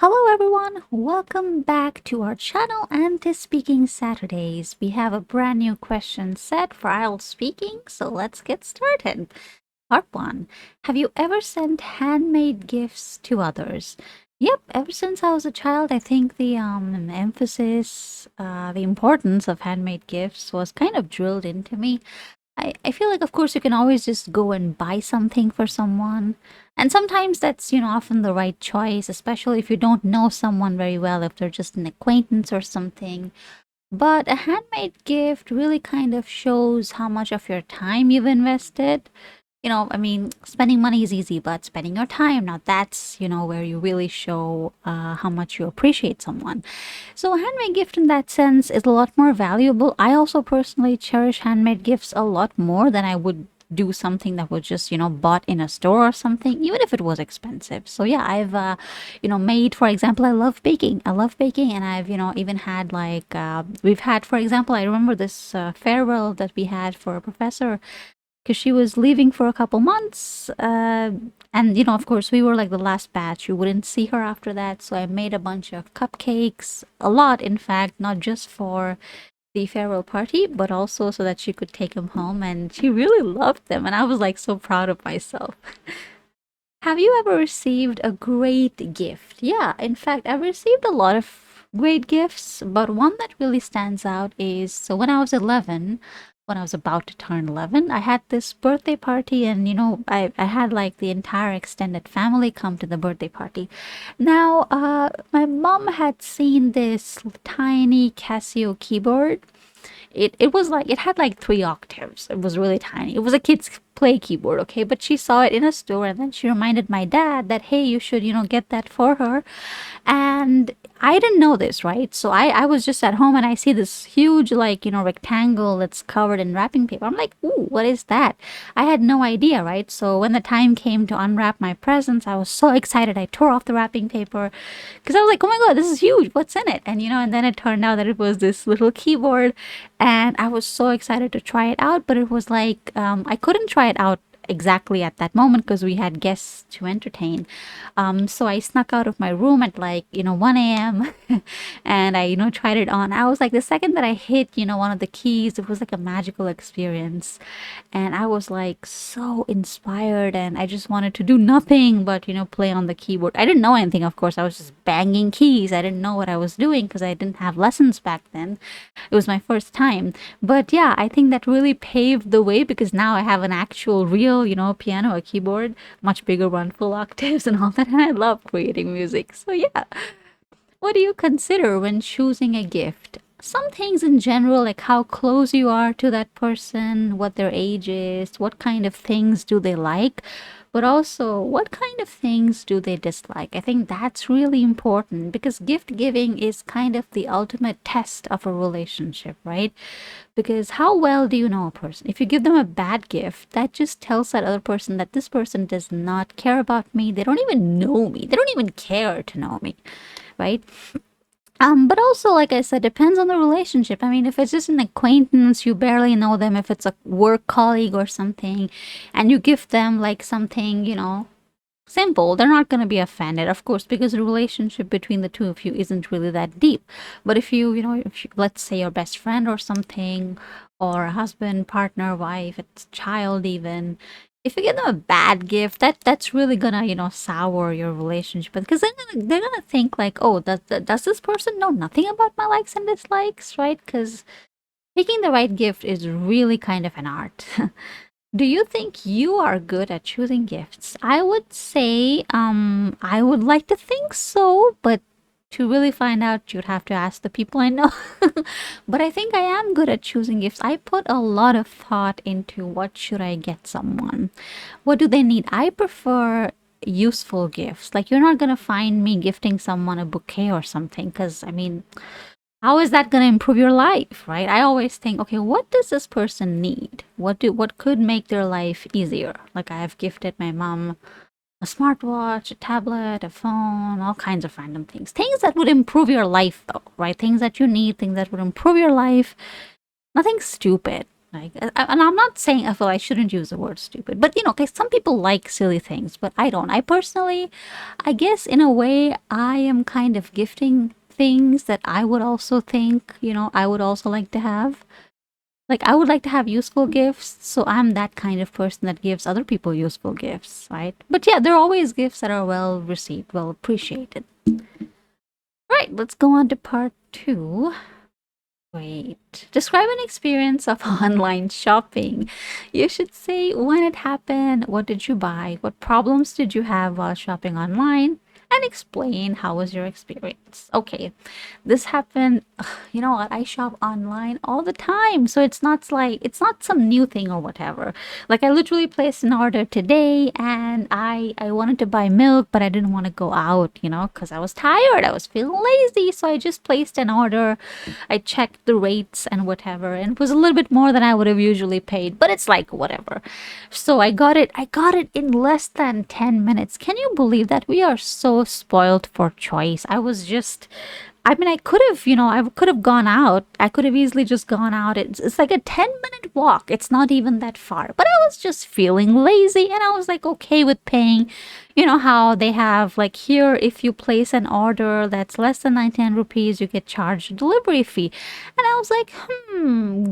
Hello everyone, welcome back to our channel and to Speaking Saturdays. We have a brand new question set for IELTS speaking, so let's get started. Part 1. Have you ever sent handmade gifts to others? Yep, ever since I was a child, I think the emphasis, the importance of handmade gifts was kind of drilled into me. I feel like, of course, you can always just go and buy something for someone. And sometimes that's, often the right choice, especially if you don't know someone very well, if they're just an acquaintance or something. But a handmade gift really kind of shows how much of your time you've invested. Spending money is easy, but spending your time, now that's, where you really show how much you appreciate someone. So, a handmade gift in that sense is a lot more valuable. I also personally cherish handmade gifts a lot more than I would do something that was just, bought in a store or something, even if it was expensive. So, yeah, I've, made, for example, I love baking. I love baking, and I've, even had like, we've had, for example, I remember this farewell that we had for a professor because she was leaving for a couple months. And, of course, we were like the last batch. You wouldn't see her after that. So I made a bunch of cupcakes, a lot, in fact, not just for the farewell party, but also so that she could take them home. And she really loved them. And I was like so proud of myself. Have you ever received a great gift? Yeah, in fact, I've received a lot of great gifts, but one that really stands out is so when I was 11, when I was about to turn 11, I had this birthday party, and I had like the entire extended family come to the birthday party. Now, my mom had seen this tiny Casio keyboard. It was like it had like 3 octaves. It was really tiny. It was a kid's play keyboard, okay? But she saw it in a store, and then she reminded my dad that, hey, you should, get that for her. And I didn't know this, right? So I was just at home and I see this huge, like, rectangle that's covered in wrapping paper. I'm like, ooh, what is that? I had no idea, right? So when the time came to unwrap my presents, I was so excited. I tore off the wrapping paper because I was like, oh my God, this is huge. What's in it? And then it turned out that it was this little keyboard. And I was so excited to try it out. But it was like, I couldn't try it out exactly at that moment because we had guests to entertain. So I snuck out of my room at like, 1 a.m. and I, tried it on. I was like, the second that I hit, one of the keys, it was like a magical experience. And I was like so inspired, and I just wanted to do nothing but, play on the keyboard. I didn't know anything, of course. I was just banging keys. I didn't know what I was doing because I didn't have lessons back then. It was my first time. But yeah, I think that really paved the way because now I have an actual real, piano, a keyboard, much bigger one, full octaves and all that. And I love creating music. So yeah, what do you consider when choosing a gift? Some things in general, like how close you are to that person, what their age is, what kind of things do they like, but also what kind of things do they dislike. I think that's really important because gift giving is kind of the ultimate test of a relationship, right? Because how well do you know a person? If you give them a bad gift, that just tells that other person that this person does not care about me. They don't even know me. They don't even care to know me, right? But also, like I said, depends on the relationship. I mean, if it's just an acquaintance, you barely know them, if it's a work colleague or something, and you give them like something, simple, they're not going to be offended, of course, because the relationship between the two of you isn't really that deep. But if if you, let's say your best friend or something, or a husband, partner, wife, it's child even, if you give them a bad gift, that's really gonna, sour your relationship because they're gonna think like, oh, does this person know nothing about my likes and dislikes, right? Because picking the right gift is really kind of an art. Do you think you are good at choosing gifts? I would say, I would like to think so, but to really find out, you'd have to ask the people I know. But I think I am good at choosing gifts. I put a lot of thought into what should I get someone. What do they need? I prefer useful gifts. Like you're not gonna find me gifting someone a bouquet or something, because I mean, how is that going to improve your life, right? I always think, okay, what does this person need? What could make their life easier? Like I have gifted my mom a smartwatch, a tablet, a phone, all kinds of random things. Things that would improve your life though, right? Things that you need, things that would improve your life. Nothing stupid. Like, and I'm not saying I feel I shouldn't use the word stupid, but okay, some people like silly things, but I don't. I personally, I guess in a way, I am kind of gifting things that I would also think, I would also like to have. Like, I would like to have useful gifts, so I'm that kind of person that gives other people useful gifts, right? But yeah, there are always gifts that are well received, well appreciated. Right, let's go on to part two. Wait. Describe an experience of online shopping. You should say when it happened, what did you buy, what problems did you have while shopping online, and explain how was your experience. Okay, this happened. You know what? I shop online all the time, so it's not some new thing or whatever. Like, I literally placed an order today, and I wanted to buy milk, but I didn't want to go out, because I was tired. I was feeling lazy, so I just placed an order. I checked the rates and whatever, and it was a little bit more than I would have usually paid, but it's like whatever. So I got it. I got it in less than 10 minutes. Can you believe that? We are so spoiled for choice. I mean, I could have, I could have gone out. I could have easily just gone out. It's like a 10-minute walk. It's not even that far. But I was just feeling lazy and I was like okay with paying. You know how they have, like, here, if you place an order that's less than 99 rupees, you get charged a delivery fee. And I was like,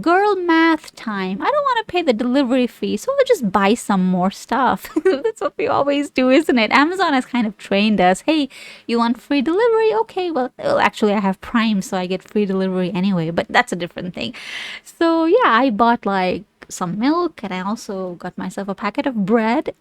girl math time. I don't want to pay the delivery fee, so I'll just buy some more stuff. That's what we always do, isn't it? Amazon has kind of trained us. Hey, you want free delivery? Okay, well, actually, I have Prime, so I get free delivery anyway, but that's a different thing. So, yeah, I bought like some milk and I also got myself a packet of bread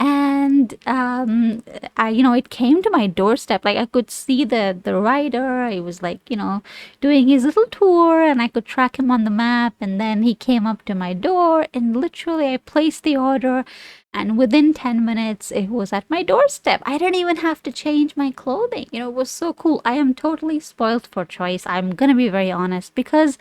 and it came to my doorstep. Like, I could see the rider. He was like, doing his little tour, and I could track him on the map. And then he came up to my door, and literally I placed the order, and within 10 minutes it was at my doorstep. I didn't even have to change my clothing. It was so cool. I am totally spoiled for choice. I'm gonna be very honest, because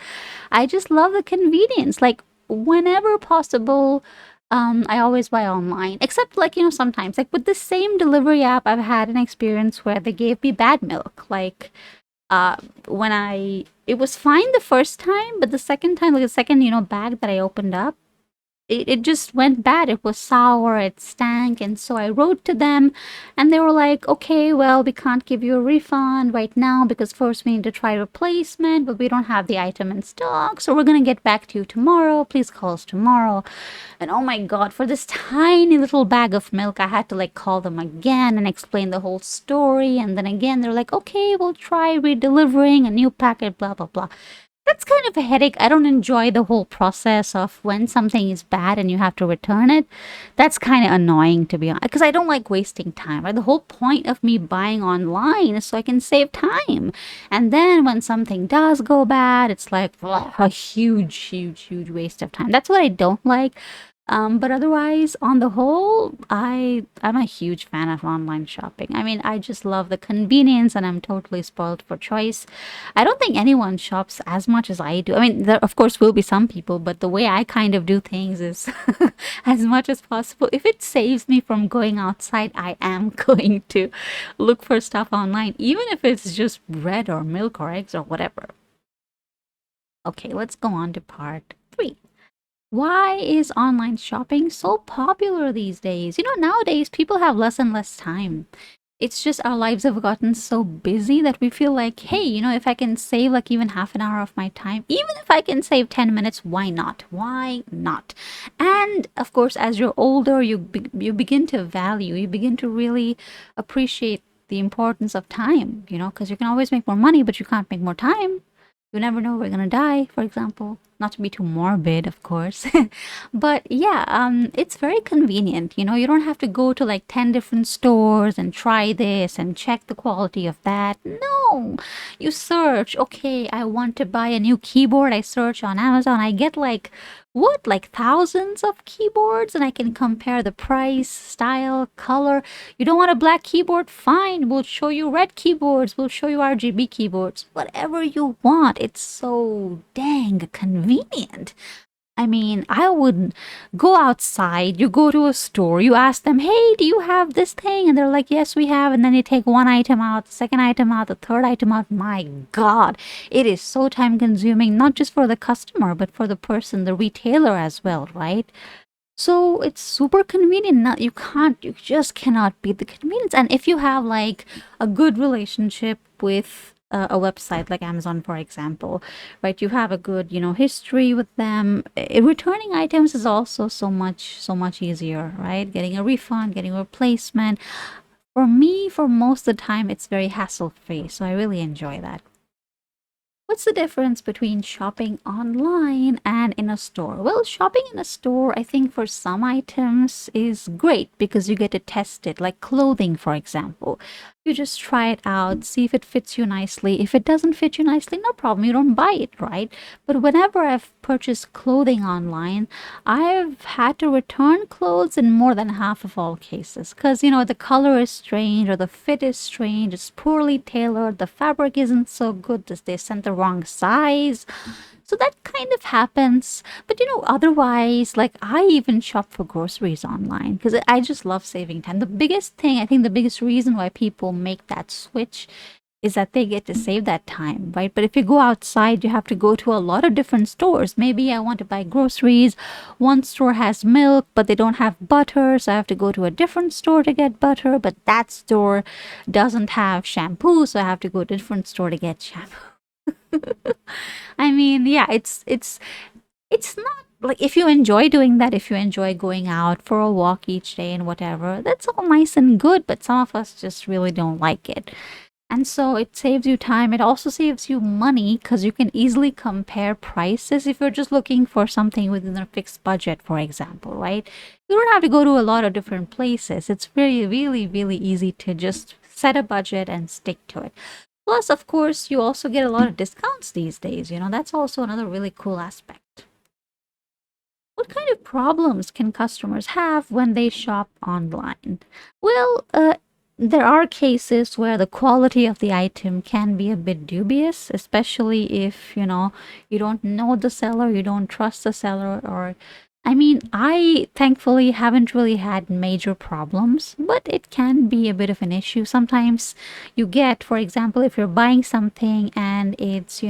I just love the convenience. Like, whenever possible, I always buy online, except, like, sometimes, like, with the same delivery app, I've had an experience where they gave me bad milk. Like, when it was fine the first time, but the second time, like the second, bag that I opened up, it just went bad. It was sour, it stank. And so I wrote to them and they were like, okay, well, we can't give you a refund right now because first we need to try replacement, but we don't have the item in stock. So we're going to get back to you tomorrow. Please call us tomorrow. And oh my God, for this tiny little bag of milk, I had to like call them again and explain the whole story. And then again, they're like, okay, we'll try redelivering a new packet, blah, blah, blah. That's kind of a headache. I don't enjoy the whole process of when something is bad and you have to return it. That's kind of annoying, to be honest, because I don't like wasting time. Right? The whole point of me buying online is so I can save time. And then when something does go bad, it's like a huge, huge, huge waste of time. That's what I don't like. But otherwise, on the whole, I'm a huge fan of online shopping. I mean, I just love the convenience, and I'm totally spoiled for choice. I don't think anyone shops as much as I do. I mean, there of course will be some people, but the way I kind of do things is as much as possible. If it saves me from going outside, I am going to look for stuff online, even if it's just bread or milk or eggs or whatever. Okay, let's go on to part three. Why is online shopping so popular these days? Nowadays people have less and less time. It's just our lives have gotten so busy that we feel like, hey, if I can save like even half an hour of my time, even if I can save 10 minutes, why not? Why not? And of course, as you're older, you begin to value, you begin to really appreciate the importance of time, because you can always make more money, but you can't make more time. You never know we're gonna die, for example. Not to be too morbid, of course. But yeah, it's very convenient. You don't have to go to like 10 different stores and try this and check the quality of that. No, you search. Okay, I want to buy a new keyboard. I search on Amazon. I get like thousands of keyboards, and I can compare the price, style, color. You don't want a black keyboard? Fine, we'll show you red keyboards, we'll show you RGB keyboards, whatever you want. It's so dang convenient. I mean, I would go outside, you go to a store, you ask them, hey, do you have this thing? And they're like, yes, we have. And then you take one item out, the second item out, the third item out. My God, it is so time consuming, not just for the customer, but for the person, the retailer as well, right? So it's super convenient. Not, you just cannot beat the convenience. And if you have like a good relationship with a website like Amazon, for example, right? You have a good, history with them. Returning items is also so much easier, right? Getting a refund, getting a replacement. For me, for most of the time, it's very hassle free. So I really enjoy that. What's the difference between shopping online and in a store? Well, shopping in a store, I think for some items is great because you get to test it, like clothing, for example. You just try it out, see if it fits you nicely. If it doesn't fit you nicely, no problem, you don't buy it, right? But whenever I've purchased clothing online, I've had to return clothes in more than half of all cases because, the color is strange or the fit is strange, it's poorly tailored, the fabric isn't so good, they sent the wrong size. So that kind of happens. But otherwise, like I even shop for groceries online because I just love saving time. The biggest thing, I think the biggest reason why people make that switch is that they get to save that time, right? But if you go outside, you have to go to a lot of different stores. Maybe I want to buy groceries. One store has milk, but they don't have butter, so I have to go to a different store to get butter. But that store doesn't have shampoo, so I have to go to a different store to get shampoo. I mean, yeah, it's not like if you enjoy doing that, if you enjoy going out for a walk each day and whatever, that's all nice and good, but some of us just really don't like it. And so it saves you time. It also saves you money because you can easily compare prices if you're just looking for something within a fixed budget, for example, right? You don't have to go to a lot of different places. It's really, really, really easy to just set a budget and stick to it. Plus, of course, you also get a lot of discounts these days. That's also another really cool aspect. What kind of problems can customers have when they shop online? Well, there are cases where the quality of the item can be a bit dubious, especially if, you don't know the seller, you don't trust the seller, or I mean, I thankfully haven't really had major problems, but it can be a bit of an issue. Sometimes you get, for example, if you're buying something and it's,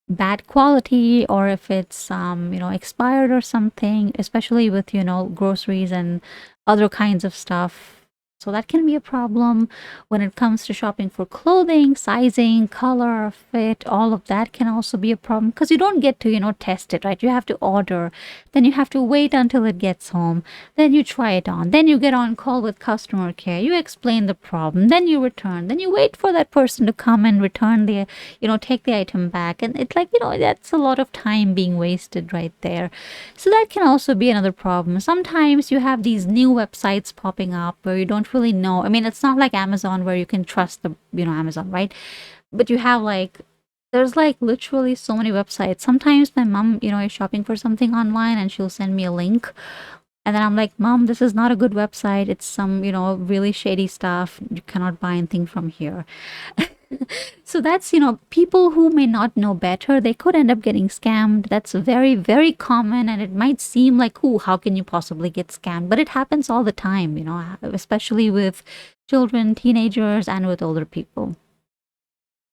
bad quality or if it's expired or something, especially with, groceries and other kinds of stuff. So that can be a problem when it comes to shopping for clothing, sizing, color, fit, all of that can also be a problem because you don't get to, test it, right? You have to order, then you have to wait until it gets home, then you try it on, then you get on call with customer care, you explain the problem, then you return, then you wait for that person to come and return the, take the item back. And it's like, that's a lot of time being wasted right there. So that can also be another problem. Sometimes you have these new websites popping up where you don't really know. I mean, it's not like Amazon where you can trust the, Amazon, right? But you have like there's like literally so many websites. Sometimes my mom, is shopping for something online and she'll send me a link. And then I'm like, Mom, this is not a good website. It's some, really shady stuff. You cannot buy anything from here. So that's, people who may not know better, they could end up getting scammed. That's very, very common. And it might seem like, ooh, how can you possibly get scammed? But it happens all the time, especially with children, teenagers, and with older people.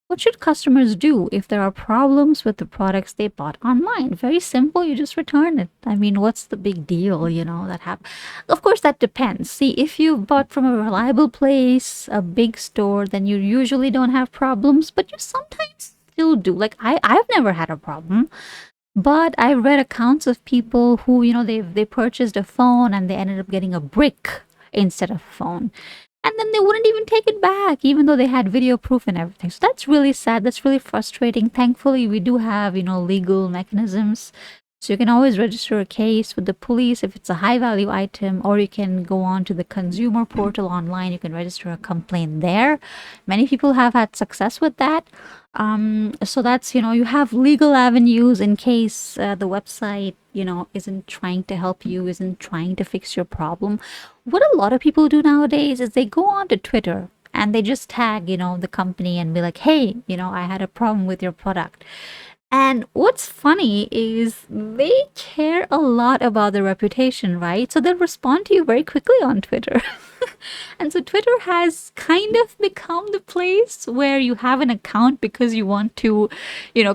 What should customers do if there are problems with the products they bought online? Very simple, you just return it. I mean, what's the big deal, that happen? Of course, that depends. See, if you bought from a reliable place, a big store, then you usually don't have problems, but you sometimes still do. Like I've never had a problem. But I've read accounts of people who, they purchased a phone and they ended up getting a brick instead of a phone. And then they wouldn't even take it back, even though they had video proof and everything. So that's really sad. That's really frustrating. Thankfully, we do have, legal mechanisms. So you can always register a case with the police if it's a high value item, or you can go on to the consumer portal online. You can register a complaint there. Many people have had success with that. So that's, you have legal avenues in case the website, isn't trying to help you, isn't trying to fix your problem. What a lot of people do nowadays is they go on to Twitter and they just tag, the company and be like, hey, I had a problem with your product. And what's funny is they care a lot about their reputation, right? So they'll respond to you very quickly on Twitter. And so Twitter has kind of become the place where you have an account because you want to,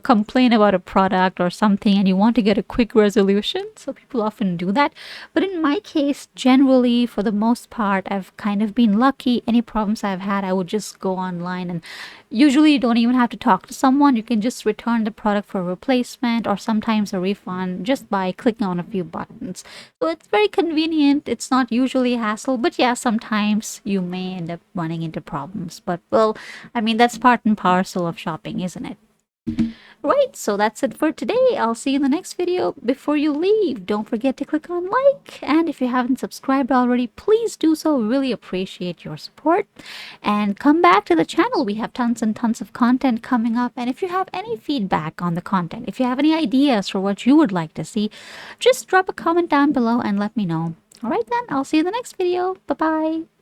complain about a product or something and you want to get a quick resolution. So people often do that. But in my case, generally, for the most part, I've kind of been lucky. Any problems I've had, I would just go online, and usually you don't even have to talk to someone. You can just return the product for a replacement or sometimes a refund just by clicking on a few buttons. So it's very convenient. It's not usually a hassle, but yeah, sometimes you may end up running into problems. But well, I mean, that's part and parcel of shopping, isn't it? Right, so that's it for today. I'll see you in the next video. Before you leave, don't forget to click on like. And if you haven't subscribed already, please do so. We really appreciate your support. And come back to the channel. We have tons and tons of content coming up. And if you have any feedback on the content, if you have any ideas for what you would like to see, just drop a comment down below and let me know. All right then, I'll see you in the next video. Bye-bye.